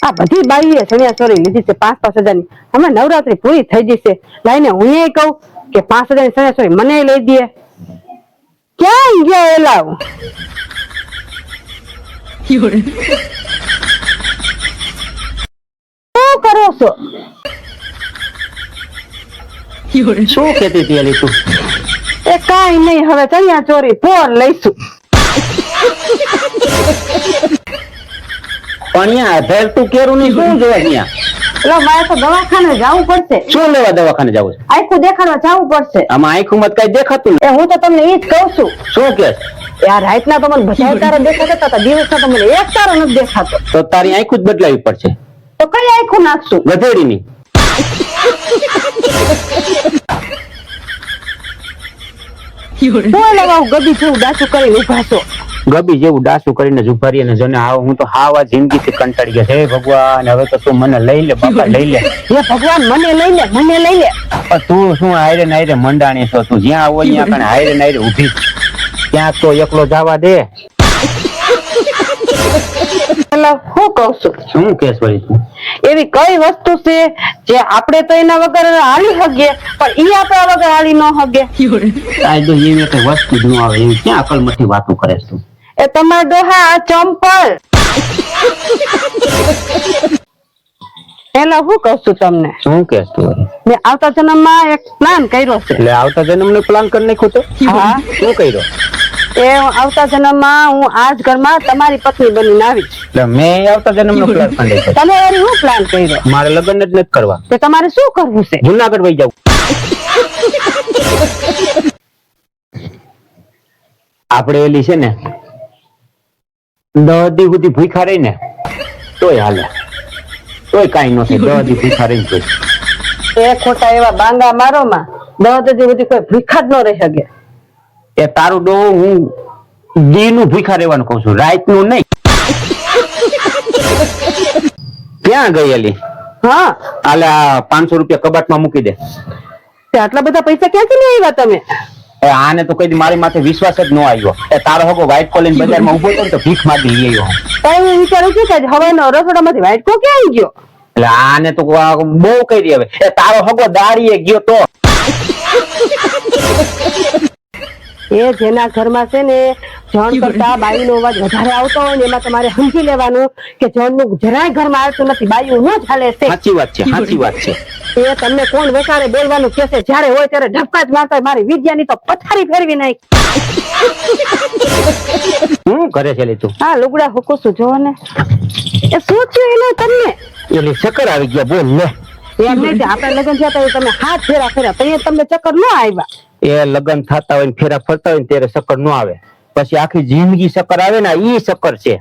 આ બધી બાઈએ ચણિયા ચોરી લીધી છે 5-5 હજારની. હમણાં નવરાત્રી પૂરી થઈ જશે, લાઈને હું એ કહું કે 5 હજારની ચણિયા ચોરી મને લઈ દે. ક્યાં ગયા એલા? શું કરો છો? શું કેતી હતી અલી તું? એ કાઈ નહીં, હવે ચણિયા ચોરી ફોર લઈશું. પણ અહીંયા આધાર તું કેરું નહીં શું જોવા અહીંયા? એટલે મારે તો દવાખાને જવું પડશે. શું લેવા દવાખાને જવું છે? આખું દેખાડવા જવું પડશે. આમાં આંખું મત કઈ દેખાતું એ હું તો તમને ઈ જ કહું છું. શું કે? યાર રાતના તો મને બધા તારા દેખાતા હતા, દિવસના તો મને એક તારો નથી દેખાતો. તો તારી આંખું જ બદલાવી પડશે. તો કઈ આખું નાખશું? ગધેડીની. હું લેવા ગદી જેવું ડાચું કરીને ઉભા છો. ગબી જેવું ડાસું કરીને જ ઉભા રહીને જોને આવ હું તો હાવા જિંદગીથી કંટાળી ગયા. હે ભગવાન, હવે તો તું મને લઈ લે બાપા, લઈ લે. હે ભગવાન, મને લઈ લે, મને લઈ લે. પણ તું શું હાયરે નાયરે મંડાણી છો? તું જ્યાં હોય ત્યાં કણે હાયરે નાયરે ઊભી ત્યાં તો એકલો જવા દે. એટલે હું કહું છું, શું કેસ વળી તું? એવી કઈ વસ્તુ છે જે આપણે તો એના વગર હાલી શકીએ પણ ઈ આપણા વગર હાલી ન શકે? આ તો એવી કઈ વસ્તુ જ ન આવે એવી ક્યાં અકલમઠી વાતો કરે તું? એ તમારા ડોહા આ ચંપલ. એટલે હું કહું છું તમને, શું કેસ તું વળી? મેં આવતા જન્મમાં એક પ્લાન કર્યો છે. એટલે આવતા જન્મનો પ્લાન કરી નાખ્યો તો? હા, શું કર્યો? એ આવતા જન્મમાં હું આ જ ઘરમાં તમારી પત્ની બનીને આવીશ. એટલે મેં આવતા જન્મનો પ્લાન કરી નાખ્યો. તમે એની શું પ્લાન કર્યો? મારે લગ્ન જ નથી કરવા. તો તમારે શું કરવું છે? જુનાગઢ વહી જવું. આપણે એલી છે ને 10 દી સુધી ભૂખા રહી ને તોય હાલે, તોય કઈ ન થાય. 10 દી ભૂખા રહી જોઈ. એ ખોટા એવા બાંગા મારો માં 10 દી સુધી કોઈ ભૂખા જ ન રહી શકે. એ તારું ડો હું દી નું ભૂખા રહેવાનું કઉ છું, રાત નું નહીં. ક્યાં ગયેલી? હા, આલે આ 500 રૂપિયા કબાટમાં મૂકી દે. તે આટલા બધા પૈસા ક્યાંથી લઈ આવ્યા તમે? એ આને તો કઈ મારી માથે વિશ્વાસ જ ન આવ્યો. એ તારો હગો વ્હાઈટ કોલિંગ બજારમાં ઉભો હતો ને તો ભીખ માંગી લઈ આવ્યો. કઈ હું વિચારું છું કે હવેનો રસોડામાંથી વાઇટકો ક્યાં આવી ગયો? એટલે આને તો બહુ કરી હવે. એ તારો હગો દાડીએ ગયો તો. એ જેના ઘરમાં છે ને જણ કરતા બાઈનો અવાજ વધારે આવતો હોય ને એમાં તમારે સમજી લેવાનું કે જણનું જરાય ઘરમાં આવતું નથી, બાઈઓ ન ચાલે છે. સાચી વાત છે, સાચી વાત છે. એ તમને કોણ વેકારે બોલવાનું કે છે? જયારે હોય ત્યારે ઢબકા જ મારતા હોય. મારી વિદ્યાની તો પથારી ફેરવી નાખી. શું કરે છે તું? હા, લુગડા હુકુસું જોવો ને. એ શું થયું એને તમને? એટલે ચક્કર આવી ગયા. બોલ લે. એમ નહીં, આપણે લગ્ન થયા હતા તમે હાથ ફેરા ફેરા તો તમને ચક્કર ન આવ્યા? એ લગ્ન થતા હોય ને ફેરા ફરતા હોય ને ત્યારે ચક્કર ન આવે, પછી આખી જિંદગી ચક્કર આવે ને ઈ ચક્કર છે.